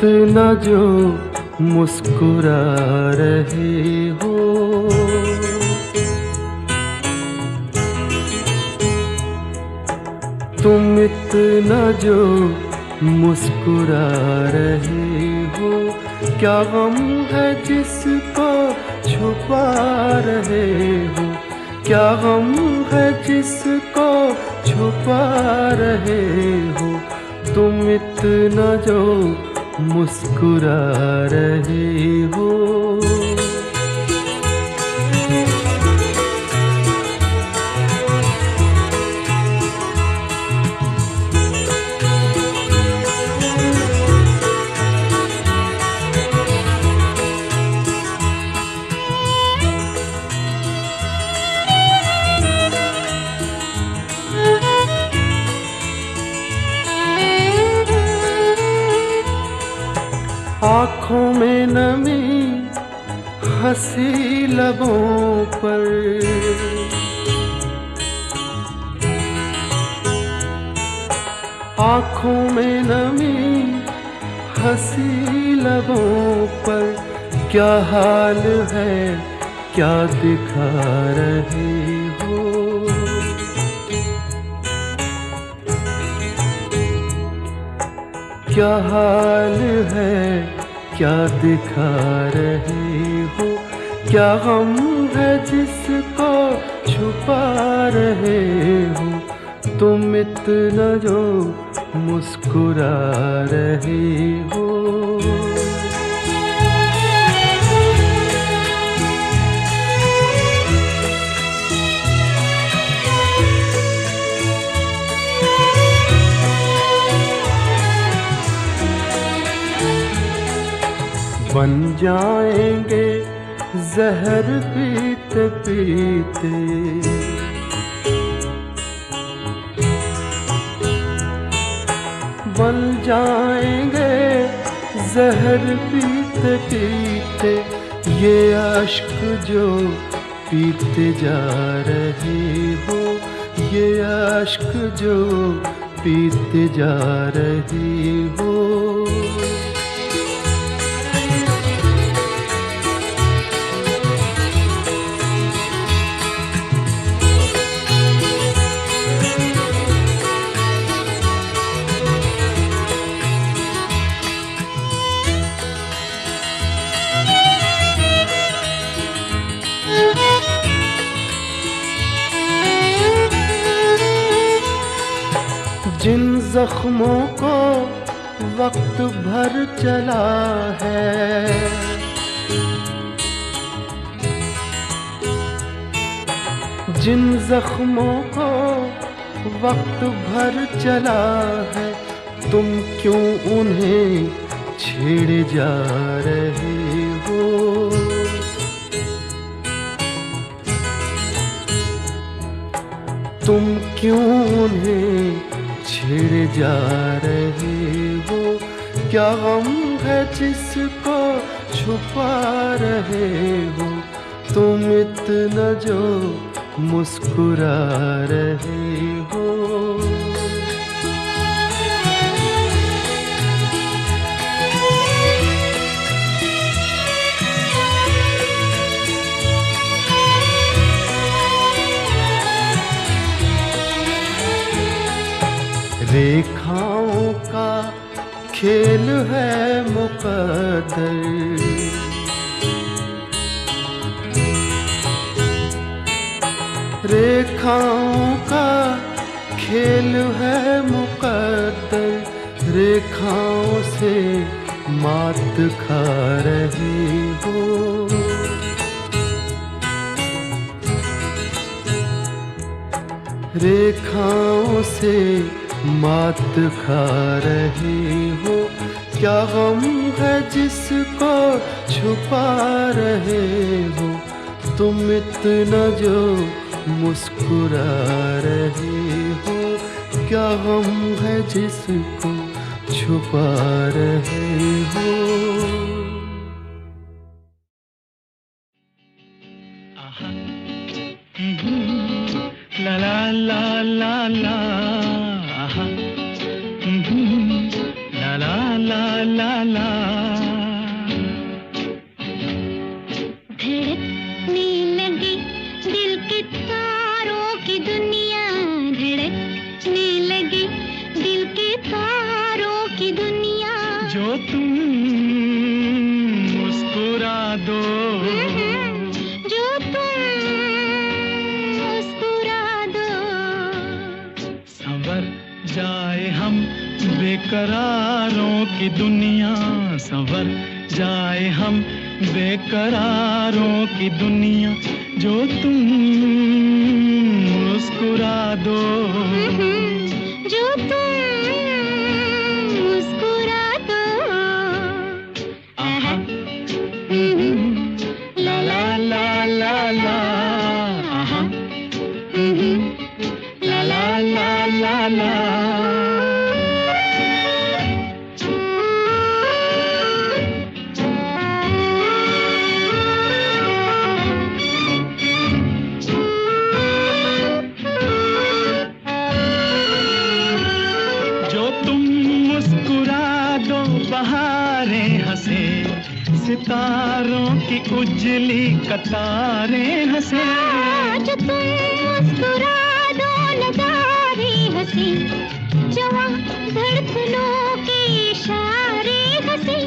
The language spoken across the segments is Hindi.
इतना जो मुस्कुरा रहे हो, तुम इतना जो मुस्कुरा रहे हो, क्या गम है जिसको छुपा रहे हो, क्या गम है जिसको छुपा रहे हो, तुम इतना जो मुस्कुरा रहे हो। आँखों में नमी हंसी लबों पर, आँखों में नमी हंसी लबों पर, क्या हाल है क्या दिखा रहे हो, क्या हाल है क्या दिखा रहे हो, क्या गम है जिसको छुपा रहे हो, तुम इतना जो मुस्कुरा रहे हो। बन जाएंगे जहर पीते पीते, बन जाएंगे जहर पीते पीते, ये अश्क जो पीते जा रहे हो, ये अश्क जो पीते जा रहे हो। जिन जख्मों को वक्त भर चला है, जिन जख्मों को वक्त भर चला है, तुम क्यों उन्हें छेड़े जा रहे हो, तुम क्यों उन्हें छेड़े जा रहे हो, क्या गम है जिसको छुपा रहे हो, तुम इतना जो मुस्कुरा रहे हो। रेखाओं का खेल है मुक़द्दर, रेखाओं का खेल है मुक़द्दर, रेखाओं से मात खा रहे हो, रेखाओं से मात खा रहे हो, क्या गम है जिसको छुपा रहे हो, तुम इतना जो मुस्कुरा रहे हो, क्या गम है जिसको छुपा रहे हो। ला ला ला ला ला, ला ला ला ला ला धड़कने लगी दिल के तारों की दुनिया, धड़कने लगी दिल के तारों की दुनिया। जो तुम मुस्कुरा दो, जो तुम मुस्कुरा दो, संवर जाए हम बेकरारों की दुनिया, संवर जाए हम बेकरारों की दुनिया। जो तुम मुस्कुरा दो, जो तुम मुस्कुरा दो। आहा ला ला ला ला ला, आहा ला ला ला ला ला। बहारें हंसे, सितारों की उजली कतारें हंसे। जो तुम मुस्कुरा दो नज़ारे हंसे, जवां धड़कनों के इशारे हंसे,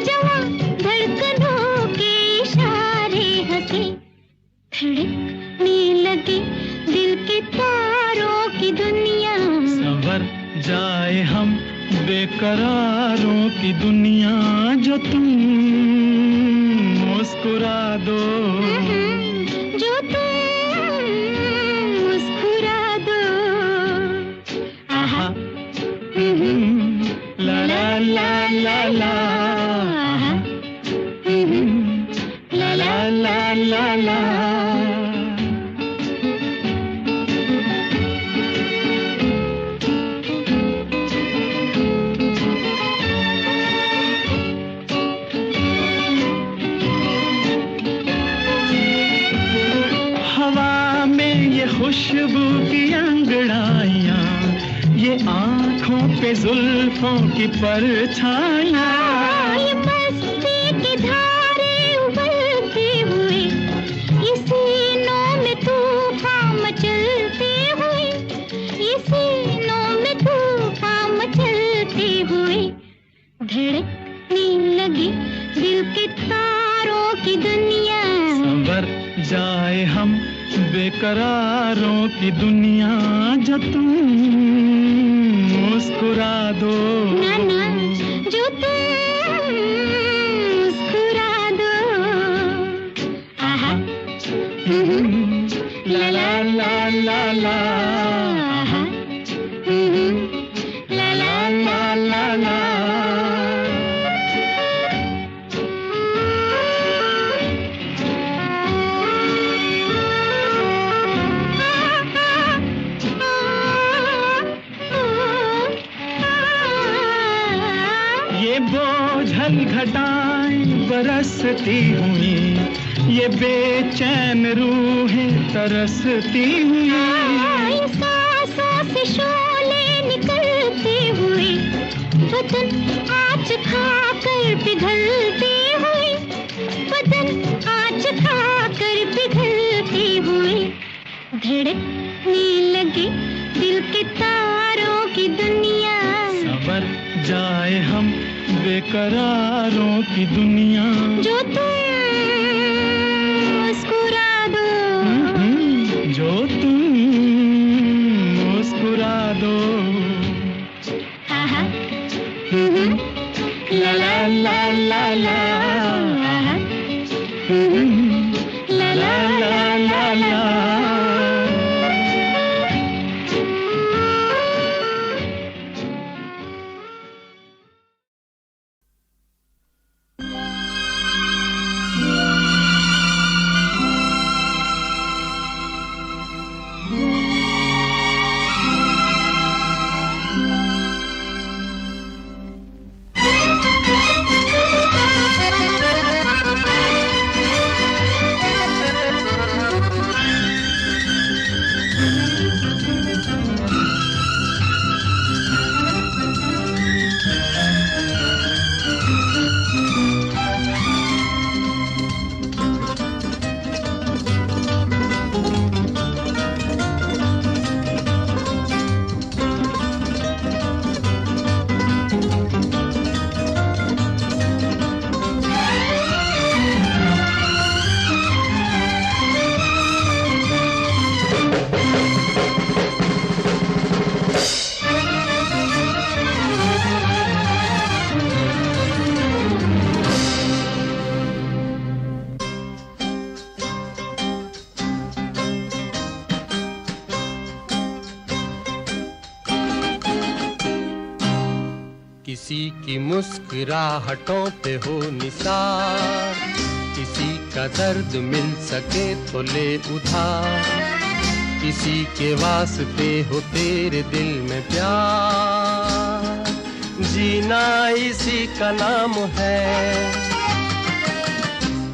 जवां धड़कनों के इशारे हंसे। धड़कने लगी दिल के तारों की दुनिया, संवर जाए हम बेकरारों की दुनिया। जो तुम मुस्कुरा दो, जो तुम मुस्कुरा दो। आहा ला ला ला ला ला, आहा ला ला ला ला ला। खुशबू की अंगड़ाइयाँ, ये आँखों पे जुल्फों की परछाइयाँ, ये मस्ती की धारे उबलते हुए, ये सीनों में तूफान मचलते हुए, ये सीनों में तूफान मचलते हुए। धड़कने लगी दिल के तारों की दुनिया, संवर जाए हम बेकरारों की दुनिया। जो तुम मुस्कुरा दो, ना ना, जो तुम मुस्कुरा दो। आहा ला ला ला ला ला, आहा ला ला ला ला ला। बोझल घटाएं बरसती हुई, ये बेचैन रूहें तरसती हुई, सांसों से शोले निकलते हुए, बदन आँच खाकर पिघलते हुए, बदन आँच खाकर पिघलते हुए। धड़कने लगे दिल के तारों की दुनिया, संवर जाए हम बेकरारों की दुनिया। जो तुम मुस्कुरा दो, जो तुम मुस्कुरा दो। आहा ला ला ला ला ला, आहा ला ला ला ला ला। किसी की मुस्कुराहटों पे हो निसार, किसी का दर्द मिल सके तो ले उधार, किसी के वास्ते हो तेरे दिल में प्यार, जीना इसी का नाम है।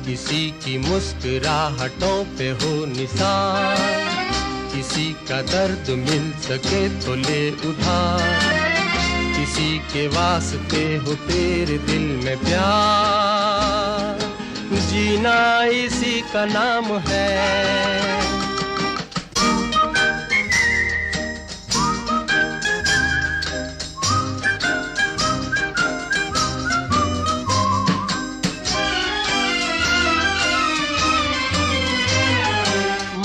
किसी की मुस्कुराहटों पे हो निसार, किसी का दर्द मिल सके तो ले उधार, किसी के वास्ते हो तेरे दिल में प्यार, जीना इसी का नाम है।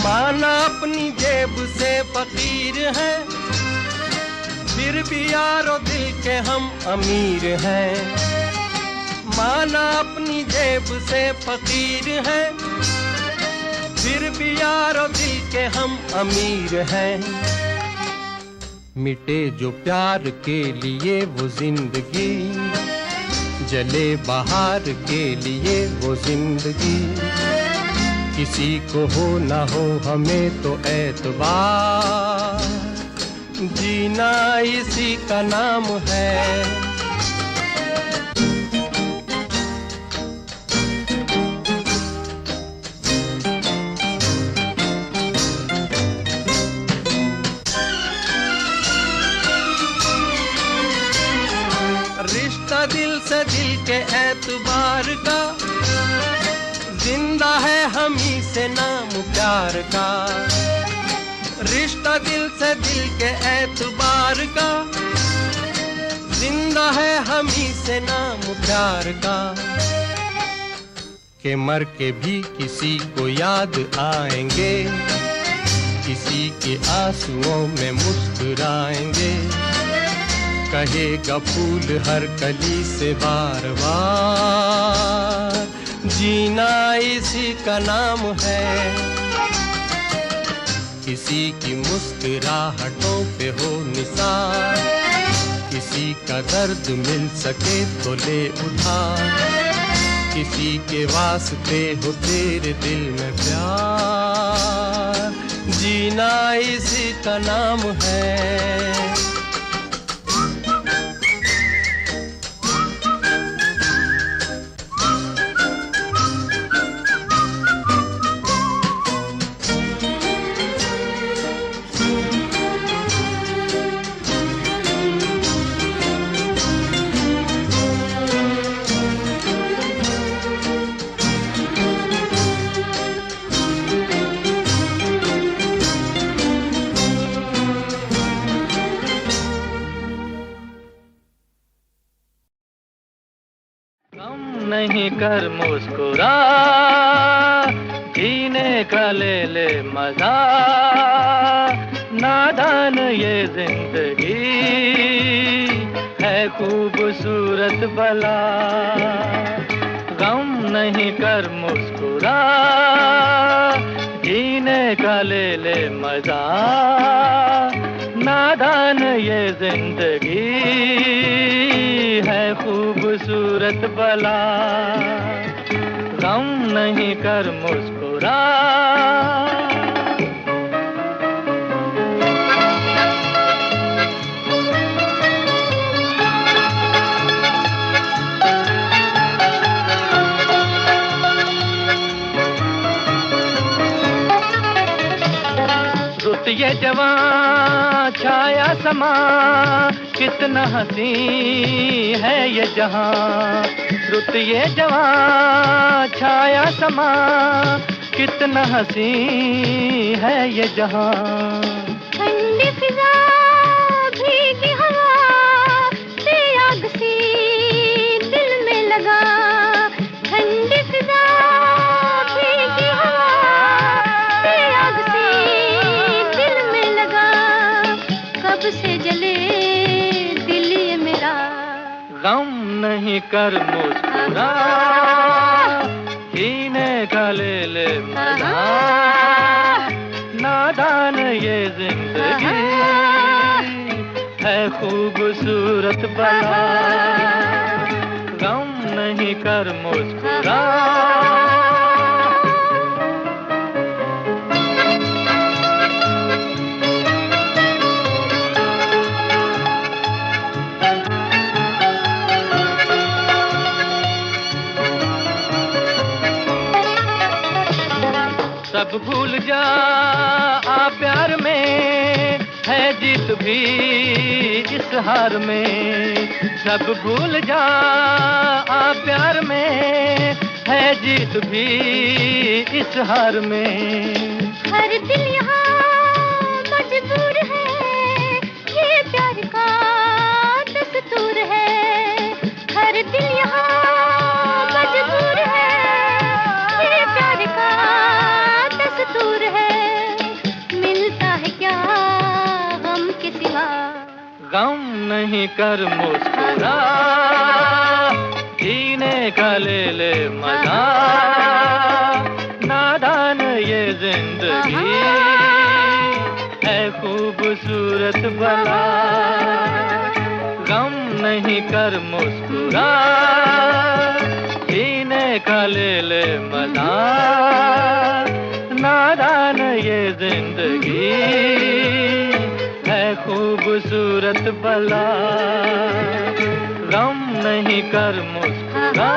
माना अपनी जेब से फकीर हैं, फिर भी यारो दिल के हम अमीर हैं। माना अपनी जेब से फकीर हैं, फिर भी यारो दिल के हम अमीर हैं। मिटे जो प्यार के लिए वो जिंदगी, जले बहार के लिए वो जिंदगी, किसी को हो ना हो हमें तो एतबार, जीना इसी का नाम है। रिश्ता दिल से दिल के एतबार का, जिंदा है हम ही से नाम प्यार का। रिश्ता दिल से दिल के एतबार का, जिंदा है हम ही से नाम प्यार का। के मर के भी किसी को याद आएंगे, किसी के आंसुओं में मुस्कुराएंगे, कहेगा फूल हर कली से बार बार, जीना इसी का नाम है। किसी की मुस्कुराहटों पे हो निसार, किसी का दर्द मिल सके तो ले उधार, किसी के वास्ते हो तेरे दिल में प्यार, जीना इसी का नाम है। नहीं कर मुस्कुरा, जीने का ले ले मजा, नादान ये जिंदगी है खूबसूरत भला। गम नहीं कर मुस्कुरा, जीने का ले ले मजा, नादान ये जिंदगी है खूबसूरत भला। गम नहीं कर मुस्कुरा। रुत ये जवां छाया समा, कितना हसी है ये जहां। रुत ये जवां छाया समा, कितना हसी है ये जहां। ठंडी फिजा भीगी हवा से आग सी दिल में लगा। ठंडी फिजा भीगी हवा से आग सी दिल में लगा। कब से जले दिल ये मेरा। गम नहीं कर मुस्कुरा, जीने का ले ले मजा, नादान ये जिंदगी है खूबसूरत बला, गम नहीं कर मुस्कुरा। सब भूल जा आ प्यार में, है जीत भी इस हार में। सब भूल जा आ प्यार में, है जीत भी इस हार में। हर दिल यहाँ मजबूर है, ये प्यार का दस्तूर है। हर दिल यहाँ मजबूर है, ये प्यार का दस्तूर है। मिलता है क्या गम के सिवा, गम नहीं कर मुस्कुरा, जीने का ले ले मजा। नादान ये जिंदगी है खूबसूरत भला, गम नहीं कर मुस्कुरा, जीने का ले ले मजा। नादान ये जिंदगी है खूबसूरत भला, गम नहीं कर मुस्कुरा।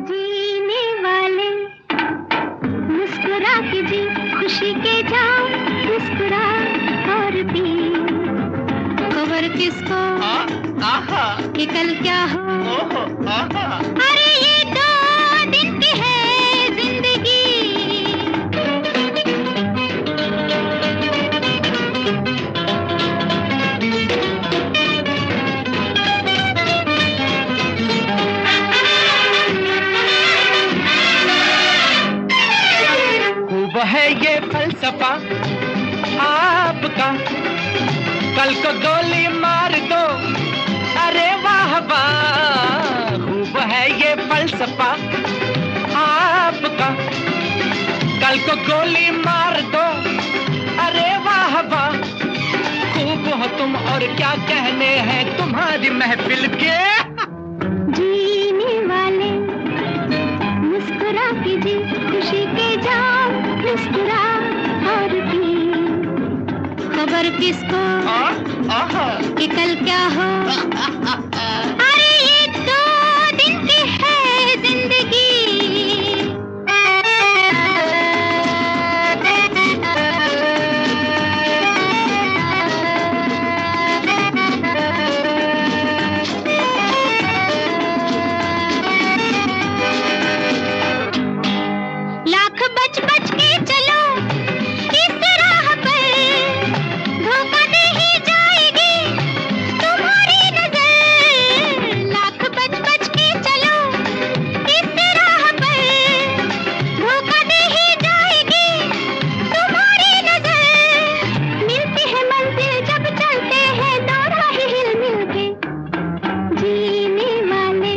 जीने वाले मुस्कुरा के जी, खुशी के जाओ मुस्कुरा और पी। खबर किसको कि कल क्या हो, अरे ये 2 दिन की है जिंदगी। खूब है ये फलसफा आपका, कल को गोली मार दो, अरे वाह वाह। खूब है ये फलसफा आपका, कल को गोली मार दो, अरे वाह वाह। खूब हो तुम और क्या कहने हैं तुम्हारी महफिल के। जीने वाले मुस्कुरा के जी, खुशी के जाओ मुस्कुरा और पी। खबर किसको कि कल क्या हो, अरे ये 2 दिन की है जिंदगी। लाख बच बच के चलो इस राह पर, धोखा दे ही जाएगी तुम्हारी नजर। लाख बच बच के चलो इस राह पर, धोखा दे ही जाएगी तुम्हारी नजर। मिलती है मंजिल जब चलते हैं दो राह हिल मिल के। जीने वाले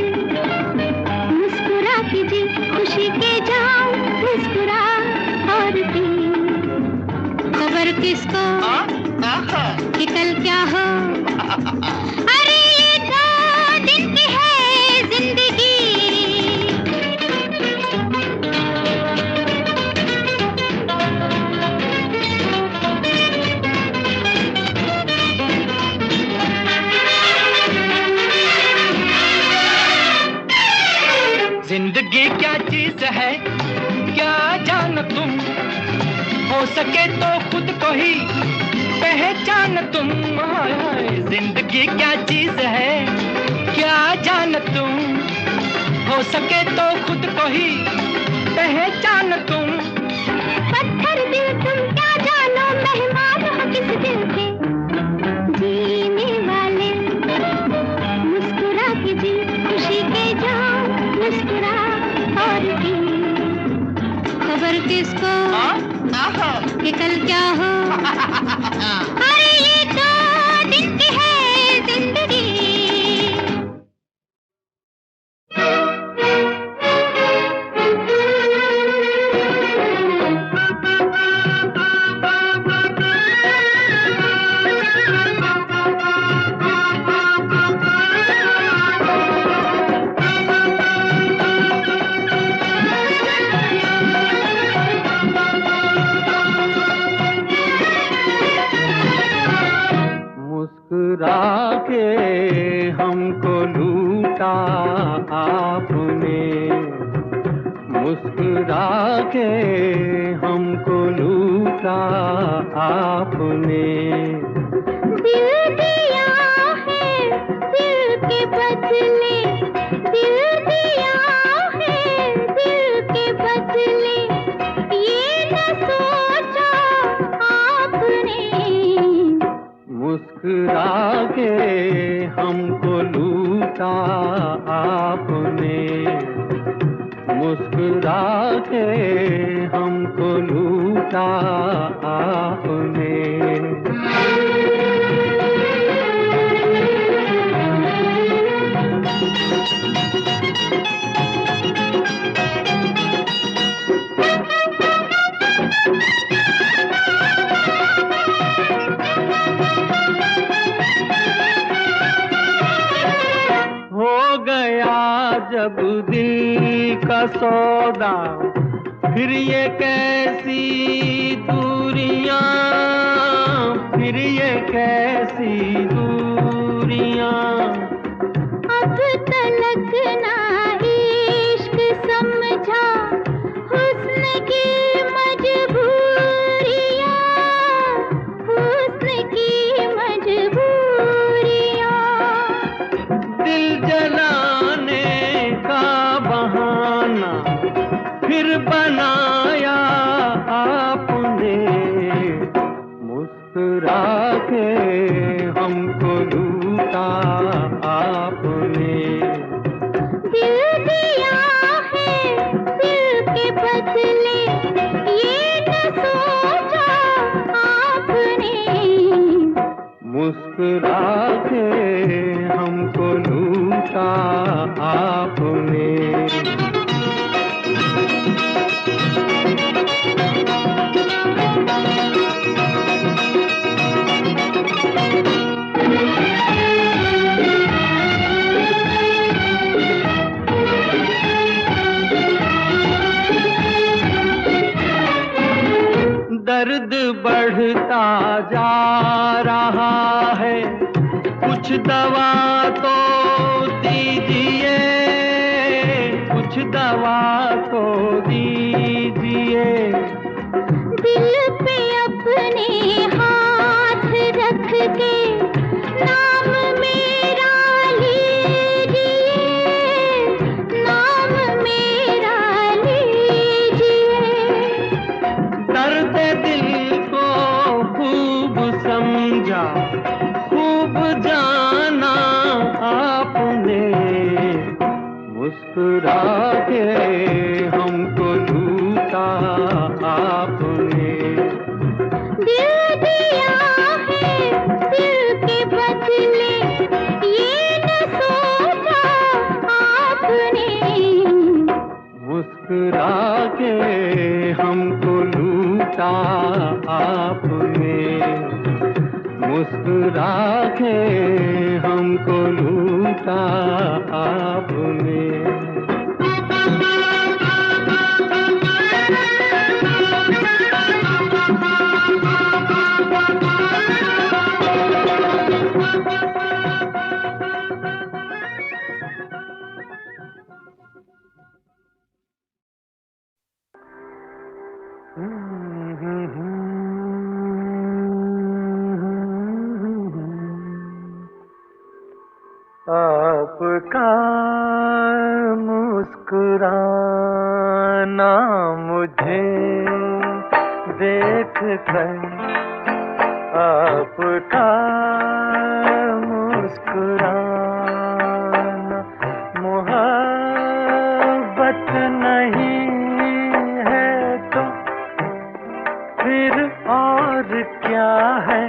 मुस्कुरा के जी, खुशी के जाओ मुस्कुरा और पी। खबर किसको कि कल क्या हो, अरे ये 2 दिन की है जिंदगी। जिंदगी क्या चीज है क्या जान तुम, हो सके तो खुद को ही पहचान तुम। हाय हाय, जिंदगी क्या चीज है क्या जान तुम, हो सके तो खुद को ही पहचान तुम। पत्थर दिल तुम क्या जानो, मेहमान हो किस दिल के। जीने कि कल क्या हो। अरे ये 2 दिन की है जिंदगी। मुस्कुरा के हमको लूटा आपने, मुस्कुरा के हमको लूटा आपने। दिल दिया है दिल के बदले, दिल दिया है दिल के बदले, ये न सोचा आपने। मुस्कुरा के हमको लूटा आपने, मुस्कुरा के हमको लूटा आपने। हो गया जब दिल का सौदा, फिर ये कैसी दूरियां, फिर ये कैसी दूरियां। अब तलक ना इश्क समझा हुस्न की मजबूरियां, हुस्न की मजबूरियां। दिल जलाने का बहाना फिर बनाया आपने, मुस्कुरा के हमको लूटा आपने। दिल दिया है दिल के बदले, ये न सोचा आपने। मुस्कुरा के हमको लूटा आपने। दर्द बढ़ता जा रहा है, कुछ दवा तो दीजिए, कुछ दवा तो दीजिए। दिल पे अपने हाथ रख के नाम मेरा लीजिए, नाम मेरा लीजिए। दर्द दिल को खूब समझा, खूब जाना आपने, मुस्कुरा के हमको लूटा आपने। दिल दिया है दिल के बदले, ये न सोचा आपने। मुस्कुरा के हमको लूटा आपने, मुस्कुरा के हमको लूटा आपने। आपका मुस्कुराना मुझे देख कर, आपका मुस्कुराना मोहब्बत नहीं है तो फिर और क्या है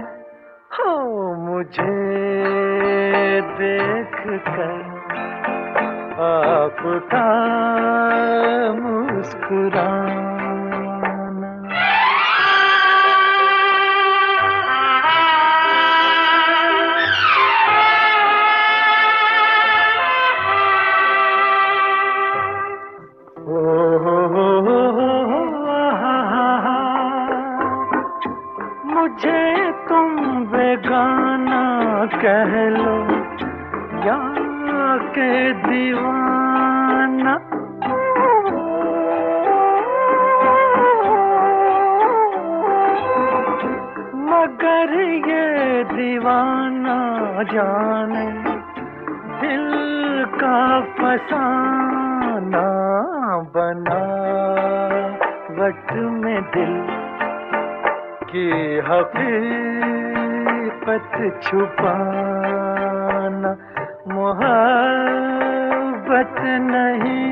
हो मुझे देख कर आपका मुस्कुराना। मुझे तुम बेगाना कह लो या के दीवाना, मगर ये दीवाना जाने दिल का फसाना बना वट में दिल की हकीकत छुपाना। मोहब्बत नहीं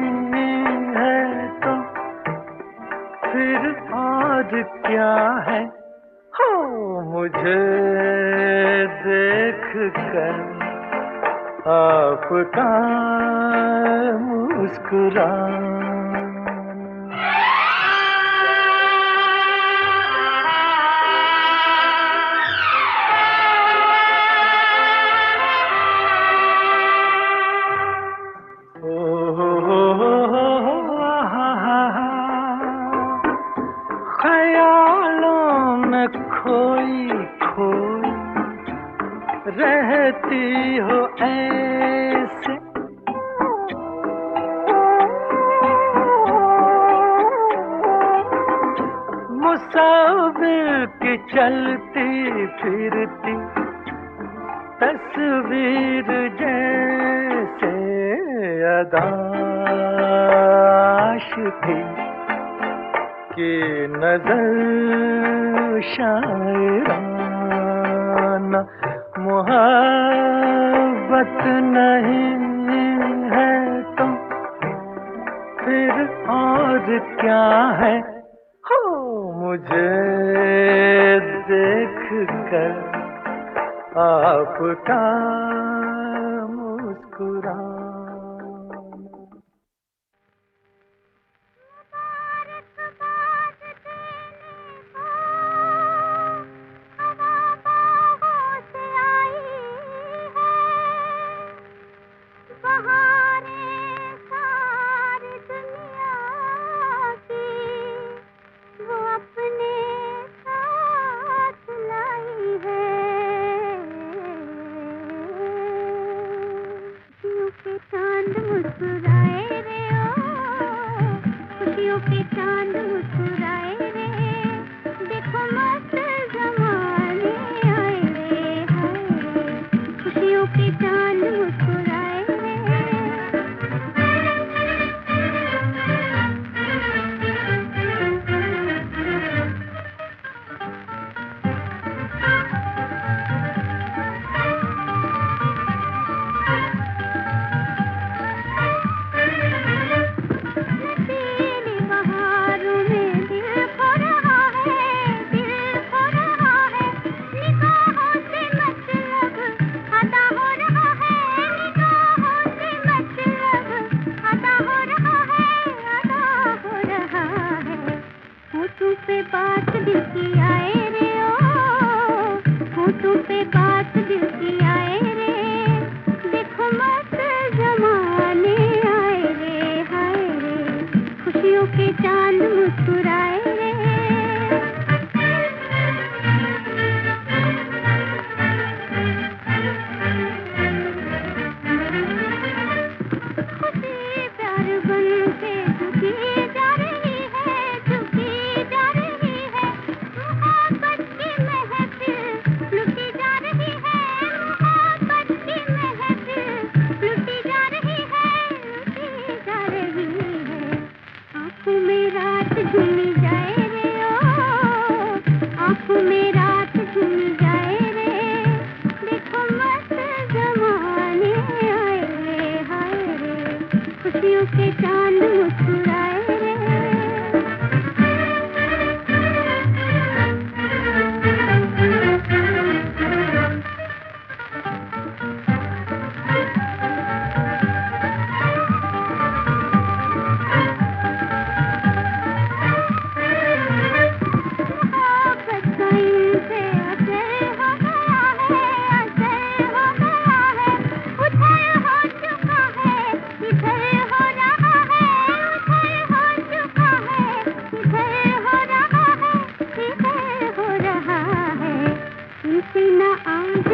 है तो फिर और क्या है हो मुझे देख कर आपका मुस्कुराना। ख्यालों में खोई खोई रहती हो ऐसे, मुसाफिर की चलती फिरती तस्वीर जैसे अदाश थी कि नजर शायराना। मोहब्बत नहीं है तो फिर और क्या है हो मुझे देख कर आपका मुस्कुराना।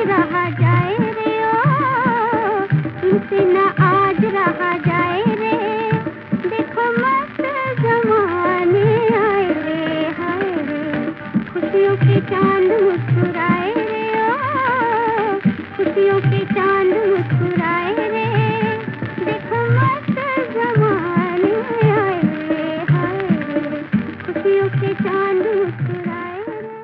रहा जाए रे ओ, इनसे न आज रहा जाए रे। देखो मस्त जमाने आए रे, हाय रे, खुशियों के चांद मुस्कुराए रे ओ, खुशियों के चांद मुस्कुराए रे। देखो मस्त जमाने आए रे, हाय रे, खुशियों के चांद मुस्कुराए रे।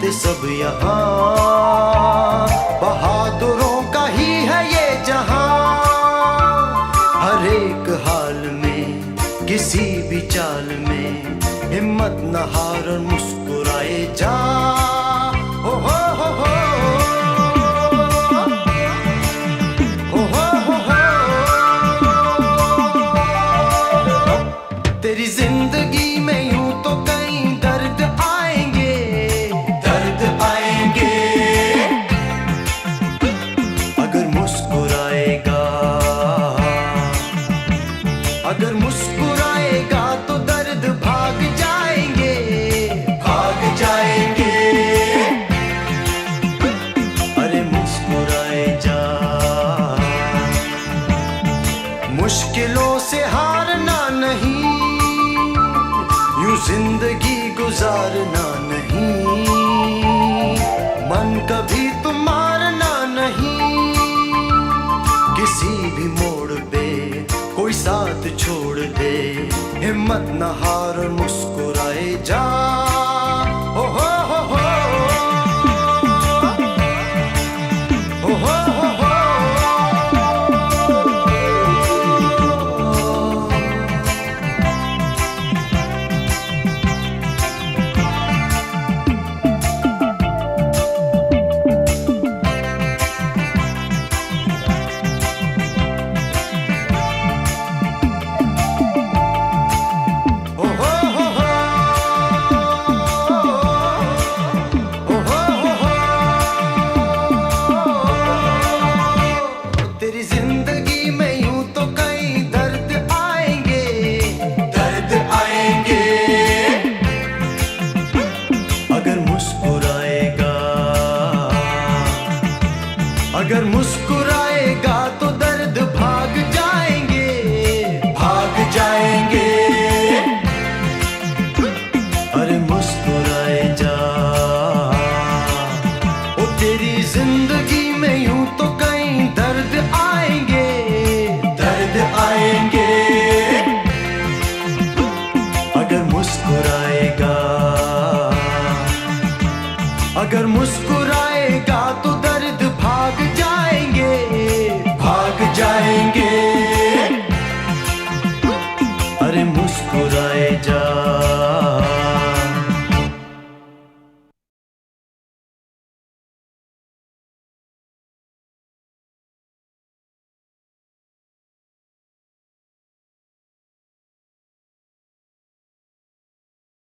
रहते सब यहाँ, बहादुरों का ही है ये जहां। हर एक हाल में, किसी भी चाल में, हिम्मत न हार और मुस्कुराए जा। हो हो हो हो, हो हो हो हो। तेरी जिंदगी में यूं तो कई दर्द आएंगे, दर्द आएंगे। अगर मुस्कुराएगा, अगर मुस्कुराएगा तो दर्द भाग जाएंगे, भाग जाएंगे। अरे मुस्कुराए जा, मुश्किलों से हारना नहीं, यूं जिंदगी गुजारना नहीं। मन कभी तुम मारना नहीं, किसी भी मोड़ पे कोई साथ छोड़ दे। हिम्मत न हार और मुस्कुराए जा। हो हो हो हो, हो हो हो हो। तेरी जिंदगी में यूं तो कई दर्द आएंगे, दर्द आएंगे। अगर मुस्कुराएगा, अगर मुस्कुराएगा तो दर्द भाग जाएंगे, भाग जाएंगे। अरे मुस्कुराए जा, ओ तेरी जिंदगी में यूं तो कई दर्द आएंगे, दर्द आएंगे। अगर मुस्कुराएगा, अगर मुस्कुराएगा